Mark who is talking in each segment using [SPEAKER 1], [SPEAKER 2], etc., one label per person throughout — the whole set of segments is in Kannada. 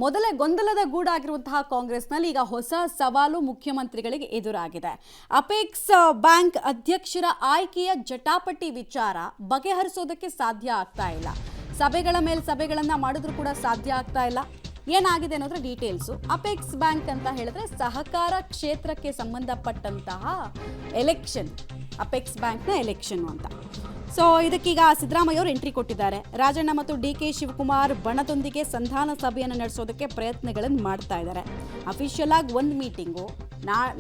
[SPEAKER 1] ಮೊದಲೇ ಗೊಂದಲದ ಗೂಡಾಗಿರುವಂತಹ ಕಾಂಗ್ರೆಸ್ನಲ್ಲಿ ಈಗ ಹೊಸ ಸವಾಲು ಮುಖ್ಯಮಂತ್ರಿಗಳಿಗೆ ಎದುರಾಗಿದೆ. ಅಪೆಕ್ಸ್ ಬ್ಯಾಂಕ್ ಅಧ್ಯಕ್ಷರ ಆಯ್ಕೆಯ ಜಟಾಪಟಿ ವಿಚಾರ ಬಗೆಹರಿಸೋದಕ್ಕೆ ಸಾಧ್ಯ ಆಗ್ತಾ ಇಲ್ಲ. ಸಭೆಗಳ ಮೇಲೆ ಸಭೆಗಳನ್ನ ಮಾಡಿದ್ರೂ ಕೂಡ ಸಾಧ್ಯ ಆಗ್ತಾ ಇಲ್ಲ. ಏನಾಗಿದೆ ಅನ್ನೋದ್ರ ಡೀಟೇಲ್ಸು. ಅಪೆಕ್ಸ್ ಬ್ಯಾಂಕ್ ಅಂತ ಹೇಳಿದ್ರೆ ಸಹಕಾರ ಕ್ಷೇತ್ರಕ್ಕೆ ಸಂಬಂಧಪಟ್ಟಂತಹ ಎಲೆಕ್ಷನ್, ಅಪೆಕ್ಸ್ ಬ್ಯಾಂಕ್ನ ಎಲೆಕ್ಷನ್ ಅಂತ. ಸೊ ಇದಕ್ಕೀಗ ಸಿದ್ದರಾಮಯ್ಯ ಅವರು ಎಂಟ್ರಿ ಕೊಟ್ಟಿದ್ದಾರೆ. ರಾಜಣ್ಣ ಮತ್ತು ಡಿ.ಕೆ. ಶಿವಕುಮಾರ್ ಬಣದೊಂದಿಗೆ ಸಂಧಾನ ಸಭೆಯನ್ನು ನಡೆಸೋದಕ್ಕೆ ಪ್ರಯತ್ನಗಳನ್ನು ಮಾಡ್ತಾ ಇದ್ದಾರೆ. ಅಫಿಷಿಯಲ್ ಆಗಿ ಒಂದು ಮೀಟಿಂಗು,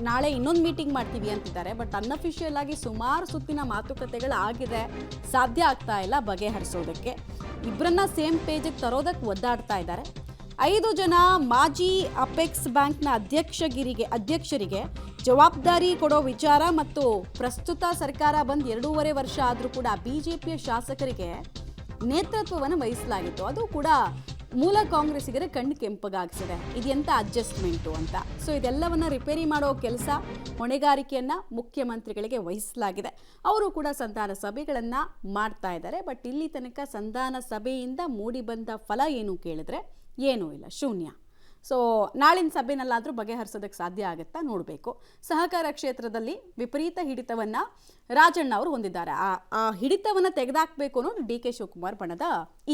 [SPEAKER 1] ನಾಳೆ ಇನ್ನೊಂದು ಮೀಟಿಂಗ್ ಮಾಡ್ತೀವಿ ಅಂತಿದ್ದಾರೆ. ಬಟ್ ಅನ್ಅಫಿಷಿಯಲ್ ಆಗಿ ಸುಮಾರು ಸುತ್ತಿನ ಮಾತುಕತೆಗಳು ಆಗಿದೆ, ಸಾಧ್ಯ ಆಗ್ತಾ ಇಲ್ಲ ಬಗೆಹರಿಸೋದಕ್ಕೆ. ಇಬ್ಬರನ್ನ ಸೇಮ್ ಪೇಜಿಗೆ ತರೋದಕ್ಕೆ ಒದ್ದಾಡ್ತಾ ಇದ್ದಾರೆ. 5 ಜನ ಮಾಜಿ ಅಪೆಕ್ಸ್ ಬ್ಯಾಂಕ್ನ ಅಧ್ಯಕ್ಷರಿಗೆ ಜವಾಬ್ದಾರಿ ಕೊಡೋ ವಿಚಾರ ಮತ್ತು ಪ್ರಸ್ತುತ ಸರ್ಕಾರ ಬಂದು 2.5 ವರ್ಷ ಆದರೂ ಕೂಡ ಬಿಜೆಪಿಯ ಶಾಸಕರಿಗೆ ನೇತೃತ್ವವನ್ನು ವಹಿಸಲಾಗಿತ್ತು. ಅದು ಕೂಡ ಮೂಲ ಕಾಂಗ್ರೆಸ್ಸಿಗರ ಕಣ್ಣು ಕೆಂಪಗಾಗಿಸಿದೆ. ಇದೆಂತ ಅಡ್ಜಸ್ಟ್ಮೆಂಟು ಅಂತ. ಸೊ ಇದೆಲ್ಲವನ್ನ ರಿಪೇರಿ ಮಾಡೋ ಕೆಲಸ, ಹೊಣೆಗಾರಿಕೆಯನ್ನ ಮುಖ್ಯಮಂತ್ರಿಗಳಿಗೆ ವಹಿಸಲಾಗಿದೆ. ಅವರು ಕೂಡ ಸಂಧಾನ ಸಭೆಗಳನ್ನು ಮಾಡ್ತಾ ಇದ್ದಾರೆ. ಬಟ್ ಇಲ್ಲಿ ತನಕ ಸಂಧಾನ ಸಭೆಯಿಂದ ಮೂಡಿ ಬಂದ ಫಲ ಏನು ಕೇಳಿದ್ರೆ ಏನೂ ಇಲ್ಲ, ಶೂನ್ಯ. ಸೊ ನಾಳಿನ ಸಭೆನಲ್ಲಾದರೂ ಬಗೆಹರಿಸೋದಕ್ಕೆ ಸಾಧ್ಯ ಆಗುತ್ತಾ ನೋಡಬೇಕು. ಸಹಕಾರ ಕ್ಷೇತ್ರದಲ್ಲಿ ವಿಪರೀತ ಹಿಡಿತವನ್ನು ರಾಜಣ್ಣ ಅವರು ಹೊಂದಿದ್ದಾರೆ. ಆ ಹಿಡಿತವನ್ನು ತೆಗೆದಾಕಬೇಕು ಅನ್ನೋದು ಡಿ.ಕೆ. ಶಿವಕುಮಾರ್ ಬಣದ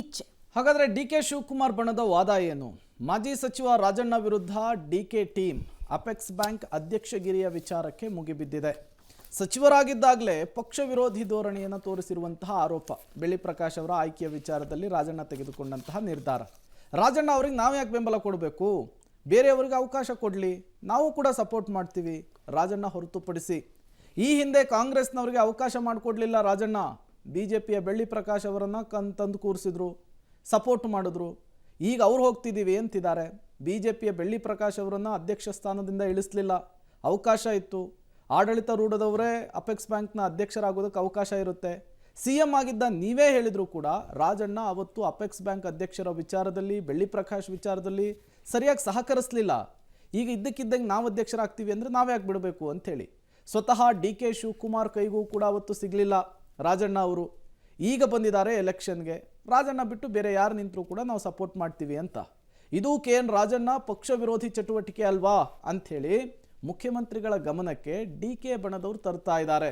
[SPEAKER 1] ಇಚ್ಛೆ.
[SPEAKER 2] ಹಾಗಾದರೆ ಡಿ.ಕೆ. ಶಿವಕುಮಾರ್ ಬಣದ ವಾದ ಏನು? ಮಾಜಿ ಸಚಿವ ರಾಜಣ್ಣ ವಿರುದ್ಧ ಡಿ.ಕೆ. ಟೀಮ್ ಅಪೆಕ್ಸ್ ಬ್ಯಾಂಕ್ ಅಧ್ಯಕ್ಷಗಿರಿಯ ವಿಚಾರಕ್ಕೆ ಮುಗಿಬಿದ್ದಿದೆ. ಸಚಿವರಾಗಿದ್ದಾಗಲೇ ಪಕ್ಷ ವಿರೋಧಿ ಧೋರಣೆಯನ್ನು ತೋರಿಸಿರುವಂತಹ ಆರೋಪ. ಬೆಳ್ಳಿ ಪ್ರಕಾಶ್ ಅವರ ಆಯ್ಕೆಯ ವಿಚಾರದಲ್ಲಿ ರಾಜಣ್ಣ ತೆಗೆದುಕೊಂಡಂತಹ ನಿರ್ಧಾರ. ರಾಜಣ್ಣ ಅವ್ರಿಗೆ ನಾವು ಯಾಕೆ ಬೆಂಬಲ ಕೊಡಬೇಕು? ಬೇರೆಯವ್ರಿಗೆ ಅವಕಾಶ ಕೊಡಲಿ, ನಾವು ಕೂಡ ಸಪೋರ್ಟ್ ಮಾಡ್ತೀವಿ. ರಾಜಣ್ಣ ಹೊರತುಪಡಿಸಿ ಈ ಹಿಂದೆ ಕಾಂಗ್ರೆಸ್ನವ್ರಿಗೆ ಅವಕಾಶ ಮಾಡಿಕೊಡ್ಲಿಲ್ಲ ರಾಜಣ್ಣ. BJPಯ ಬೆಳ್ಳಿ ಪ್ರಕಾಶ್ ಅವರನ್ನು ತಂದು ಕೂರಿಸಿದ್ರು, ಸಪೋರ್ಟ್ ಮಾಡಿದ್ರು. ಈಗ ಅವ್ರು ಹೋಗ್ತಿದ್ದೀವಿ ಅಂತಿದ್ದಾರೆ. BJPಯ ಬೆಳ್ಳಿ ಪ್ರಕಾಶ್ ಅವರನ್ನು ಅಧ್ಯಕ್ಷ ಸ್ಥಾನದಿಂದ ಇಳಿಸಲಿಲ್ಲ, ಅವಕಾಶ ಇತ್ತು. ಆಡಳಿತಾರೂಢದವರೇ ಅಪೆಕ್ಸ್ ಬ್ಯಾಂಕ್ನ ಅಧ್ಯಕ್ಷರಾಗೋದಕ್ಕೆ ಅವಕಾಶ ಇರುತ್ತೆ. CM ಆಗಿದ್ದ ನೀವೇ ಹೇಳಿದ್ರು ಕೂಡ ರಾಜಣ್ಣ ಅವತ್ತು ಅಪೆಕ್ಸ್ ಬ್ಯಾಂಕ್ ಅಧ್ಯಕ್ಷರ ವಿಚಾರದಲ್ಲಿ, ಬೆಳ್ಳಿ ಪ್ರಕಾಶ್ ವಿಚಾರದಲ್ಲಿ ಸರಿಯಾಗಿ ಸಹಕರಿಸಲಿಲ್ಲ. ಈಗ ಇದ್ದಕ್ಕಿದ್ದಂಗೆ ನಾವು ಅಧ್ಯಕ್ಷರಾಗ್ತೀವಿ ಅಂದರೆ ನಾವೇ ಯಾಕೆ ಬಿಡಬೇಕು ಅಂಥೇಳಿ ಸ್ವತಃ ಡಿ.ಕೆ. ಶಿವಕುಮಾರ್ ಕೈಗೂ ಕೂಡ ಅವತ್ತು ಸಿಗಲಿಲ್ಲ ರಾಜಣ್ಣ ಅವರು. ಈಗ ಬಂದಿದ್ದಾರೆ ಎಲೆಕ್ಷನ್ಗೆ. ರಾಜಣ್ಣ ಬಿಟ್ಟು ಬೇರೆ ಯಾರು ನಿಂತರೂ ಕೂಡ ನಾವು ಸಪೋರ್ಟ್ ಮಾಡ್ತೀವಿ ಅಂತ. ಇದು KN ರಾಜಣ್ಣ ಪಕ್ಷ ವಿರೋಧಿ ಚಟುವಟಿಕೆ ಅಲ್ವಾ ಅಂಥೇಳಿ ಮುಖ್ಯಮಂತ್ರಿಗಳ ಗಮನಕ್ಕೆ ಡಿ.ಕೆ. ಬಣದವರು ತರ್ತಾ ಇದ್ದಾರೆ.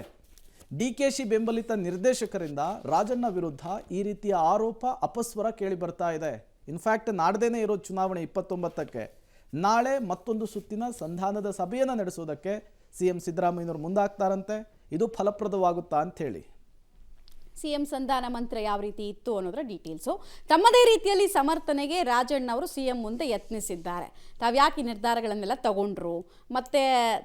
[SPEAKER 2] DKಶಿ ಬೆಂಬಲಿತ ನಿರ್ದೇಶಕರಿಂದ ರಾಜಣ್ಣ ವಿರುದ್ಧ ಈ ರೀತಿಯ ಆರೋಪ, ಅಪಸ್ವರ ಕೇಳಿ ಬರ್ತಾ ಇದೆ. ಇನ್ಫ್ಯಾಕ್ಟ್ ನಾಡ್ದೇನೆ ಇರೋ ಚುನಾವಣೆ 29ಕ್ಕೆ ನಾಳೆ ಮತ್ತೊಂದು ಸುತ್ತಿನ ಸಂಧಾನದ ಸಭೆಯನ್ನು ನಡೆಸೋದಕ್ಕೆ CM ಸಿದ್ದರಾಮಯ್ಯನವರು ಮುಂದಾಗ್ತಾರಂತೆ. ಇದು ಫಲಪ್ರದವಾಗುತ್ತಾ ಅಂಥೇಳಿ.
[SPEAKER 1] CM ಸಂಧಾನ ಮಂತ್ರ ಯಾವ ರೀತಿ ಇತ್ತು ಅನ್ನೋದ್ರ ಡೀಟೇಲ್ಸು. ತಮ್ಮದೇ ರೀತಿಯಲ್ಲಿ ಸಮರ್ಥನೆಗೆ ರಾಜಣ್ಣ ಅವರು CM ಮುಂದೆ ಯತ್ನಿಸಿದ್ದಾರೆ. ತಾವ್ಯಾಕೆ ಈ ನಿರ್ಧಾರಗಳನ್ನೆಲ್ಲ ತಗೊಂಡ್ರು, ಮತ್ತು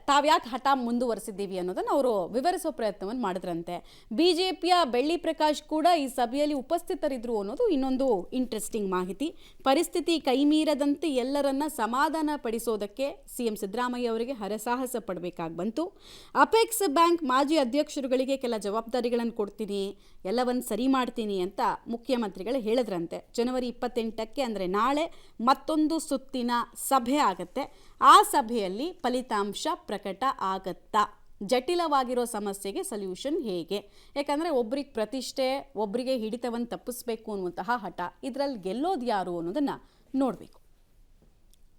[SPEAKER 1] ತಾವ್ಯಾಕೆ ಹಠ ಮುಂದುವರಿಸಿದ್ದೀವಿ ಅನ್ನೋದನ್ನು ಅವರು ವಿವರಿಸೋ ಪ್ರಯತ್ನವನ್ನು ಮಾಡಿದ್ರಂತೆ. BJPಯ ಬೆಳ್ಳಿ ಪ್ರಕಾಶ್ ಕೂಡ ಈ ಸಭೆಯಲ್ಲಿ ಉಪಸ್ಥಿತರಿದ್ದರು ಅನ್ನೋದು ಇನ್ನೊಂದು ಇಂಟ್ರೆಸ್ಟಿಂಗ್ ಮಾಹಿತಿ. ಪರಿಸ್ಥಿತಿ ಕೈಮೀರದಂತೆ ಎಲ್ಲರನ್ನ ಸಮಾಧಾನ ಪಡಿಸೋದಕ್ಕೆ CM ಸಿದ್ದರಾಮಯ್ಯ ಅವರಿಗೆ ಹರಸಾಹಸ ಪಡಬೇಕಾಗಿ ಬಂತು. ಅಪೆಕ್ಸ್ ಬ್ಯಾಂಕ್ ಮಾಜಿ ಅಧ್ಯಕ್ಷರುಗಳಿಗೆ ಕೆಲ ಜವಾಬ್ದಾರಿಗಳನ್ನು ಕೊಡ್ತೀನಿ, ಎಲ್ಲವನ್ನು ಸರಿ ಮಾಡ್ತೀನಿ ಅಂತ ಮುಖ್ಯಮಂತ್ರಿಗಳು ಹೇಳಿದ್ರಂತೆ. ಜನವರಿ 28ಕ್ಕೆ ಅಂದರೆ ನಾಳೆ ಮತ್ತೊಂದು ಸುತ್ತಿನ ಸಭೆ ಆಗುತ್ತೆ. ಆ ಸಭೆಯಲ್ಲಿ ಫಲಿತಾಂಶ ಪ್ರಕಟ ಆಗತ್ತಾ, ಜಟಿಲವಾಗಿರೋ ಸಮಸ್ಯೆಗೆ ಸೊಲ್ಯೂಷನ್ ಹೇಗೆ? ಯಾಕಂದರೆ ಒಬ್ರಿಗೆ ಪ್ರತಿಷ್ಠೆ, ಒಬ್ಬರಿಗೆ ಹಿಡಿತವನ್ನು ತಪ್ಪಿಸ್ಬೇಕು ಅನ್ನುವಂತಹ ಹಠ, ಇದರಲ್ಲಿ ಗೆಲ್ಲೋದು ಯಾರು ಅನ್ನೋದನ್ನು ನೋಡಬೇಕು.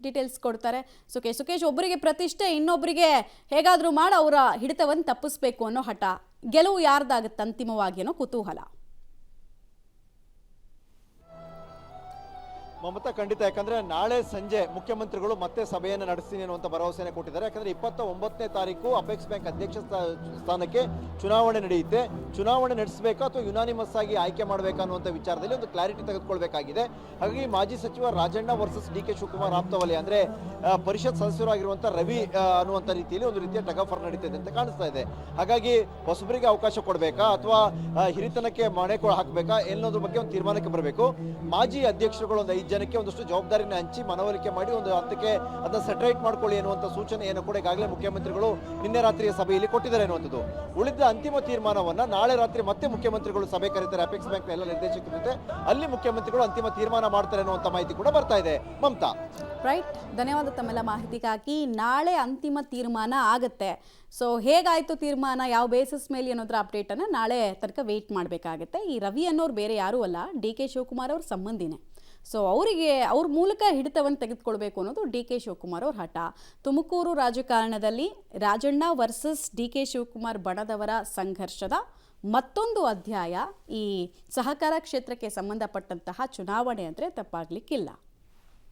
[SPEAKER 1] ಡೀಟೇಲ್ಸ್ ಕೊಡ್ತಾರೆ ಸುಕೇಶ್. ಒಬ್ಬರಿಗೆ ಪ್ರತಿಷ್ಠೆ, ಇನ್ನೊಬ್ಬರಿಗೆ ಹೇಗಾದರೂ ಮಾಡಿ ಅವರ ಹಿಡಿತವನ್ನು ತಪ್ಪಿಸ್ಬೇಕು ಅನ್ನೋ ಹಠ. ಗೆಲುವು ಯಾರ್ದಾಗುತ್ತೆ ಅಂತಿಮವಾಗಿ ಅನ್ನೋ ಕುತೂಹಲ.
[SPEAKER 3] ಮಮತಾ, ಖಂಡಿತ. ಯಾಕಂದ್ರೆ ನಾಳೆ ಸಂಜೆ ಮುಖ್ಯಮಂತ್ರಿಗಳು ಮತ್ತೆ ಸಭೆಯನ್ನು ನಡೆಸ್ತೀನಿ ಅನ್ನುವಂಥ ಭರವಸೆಯನ್ನು ಕೊಟ್ಟಿದ್ದಾರೆ. ಯಾಕಂದ್ರೆ 29ನೇ ತಾರೀಕು ಅಪೆಕ್ಸ್ ಬ್ಯಾಂಕ್ ಅಧ್ಯಕ್ಷ ಸ್ಥಾನಕ್ಕೆ ಚುನಾವಣೆ ನಡೆಯುತ್ತೆ. ಚುನಾವಣೆ ನಡೆಸಬೇಕಾ ಅಥವಾ ಯುನಾನಿಮಸ್ ಆಗಿ ಆಯ್ಕೆ ಮಾಡಬೇಕಾ ಅನ್ನುವಂಥ ವಿಚಾರದಲ್ಲಿ ಒಂದು ಕ್ಲಾರಿಟಿ ತೆಗೆದುಕೊಳ್ಬೇಕಾಗಿದೆ. ಹಾಗಾಗಿ ಮಾಜಿ ಸಚಿವ ರಾಜಣ್ಣ ವರ್ಸಸ್ ಡಿ.ಕೆ. ಶಿವಕುಮಾರ್ ಆಪ್ತವಲಯ, ಅಂದ್ರೆ ಪರಿಷತ್ ಸದಸ್ಯರಾಗಿರುವಂಥ ರವಿ ಅನ್ನುವಂಥ ರೀತಿಯಲ್ಲಿ ಒಂದು ರೀತಿಯ ಟಗಫರ್ ನಡೀತಿದೆ ಅಂತ ಕಾಣಿಸ್ತಾ ಇದೆ. ಹಾಗಾಗಿ ಹೊಸಬರಿಗೆ ಅವಕಾಶ ಕೊಡಬೇಕಾ ಅಥವಾ ಹಿರಿತನಕ್ಕೆ ಮಣೆ ಹಾಕಬೇಕಾ ಎನ್ನೋದ್ರ ಬಗ್ಗೆ ಒಂದು ತೀರ್ಮಾನಕ್ಕೆ ಬರಬೇಕು. ಮಾಜಿ ಅಧ್ಯಕ್ಷರುಗಳು ಒಂದು 5 ಜನಕ್ಕೆ ಒಂದಷ್ಟು ಜವಾಬ್ದಾರಿನ ಹಂಚಿ ಮನವೊಲಿಕೆ ಮಾಡಿ ಒಂದು ಹಂತಕ್ಕೆ ಅದನ್ನ ಸೆಟರೇಟ್ ಮಾಡ್ಕೊಳ್ಳಿ ಅನ್ನುವಂಥ ಸೂಚನೆಯನ್ನು ಕೂಡ ಈಗಾಗಲೇ ಮುಖ್ಯಮಂತ್ರಿಗಳು ನಿನ್ನೆ ರಾತ್ರಿಯ ಸಭೆಯಲ್ಲಿ ಕೊಟ್ಟಿದ್ದಾರೆ ಅನ್ನುವಂಥದ್ದು. ಉಳಿದ ಅಂತಿಮ ತೀರ್ಮಾನವನ್ನ ನಾಳೆ ರಾತ್ರಿ ಮತ್ತೆ ಮುಖ್ಯಮಂತ್ರಿಗಳು ಸಭೆ ಕರೀತಾರೆ. ಅಪೆಕ್ಸ್ ಬ್ಯಾಂಕ್ನ ಎಲ್ಲ ನಿರ್ದೇಶಕರ ಜೊತೆ ಅಲ್ಲಿ ಮುಖ್ಯಮಂತ್ರಿಗಳು ಅಂತಿಮ ತೀರ್ಮಾನ ಮಾಡ್ತಾರೆ ಅನ್ನುವಂಥ ಮಾಹಿತಿ ಕೂಡ ಬರ್ತಾ ಇದೆ. ಮಮತಾ,
[SPEAKER 1] ರೈಟ್, ಧನ್ಯವಾದ ತಮ್ಮೆಲ್ಲ ಮಾಹಿತಿಗಾಗಿ. ನಾಳೆ ಅಂತಿಮ ತೀರ್ಮಾನ ಆಗುತ್ತೆ. ಸೊ ಹೇಗಾಯಿತು ತೀರ್ಮಾನ, ಯಾವ ಬೇಸಿಸ್ ಮೇಲೆ ಅನ್ನೋದ್ರ ಅಪ್ಡೇಟನ್ನು ನಾಳೆ ತನಕ ವೆಯ್ಟ್ ಮಾಡಬೇಕಾಗುತ್ತೆ. ಈ ರವಿ ಅನ್ನೋರು ಬೇರೆ ಯಾರೂ ಅಲ್ಲ, ಡಿ.ಕೆ. ಶಿವಕುಮಾರ್ ಅವ್ರ ಸಂಬಂಧಿನೇ. ಸೊ ಅವರಿಗೆ ಅವ್ರ ಮೂಲಕ ಹಿಡಿತವನ್ನು ತೆಗೆದುಕೊಳ್ಬೇಕು ಅನ್ನೋದು ಡಿ ಕೆ ಶಿವಕುಮಾರ್ ಅವ್ರ ಹಠ. ತುಮಕೂರು ರಾಜಕಾರಣದಲ್ಲಿ Rajanna versus D K Shivakumar ಬಣದವರ ಸಂಘರ್ಷದ ಮತ್ತೊಂದು ಅಧ್ಯಾಯ ಈ ಸಹಕಾರ ಕ್ಷೇತ್ರಕ್ಕೆ ಸಂಬಂಧಪಟ್ಟಂತಹ ಚುನಾವಣೆ ಅಂದರೆ ತಪ್ಪಾಗಲಿಕ್ಕಿಲ್ಲ.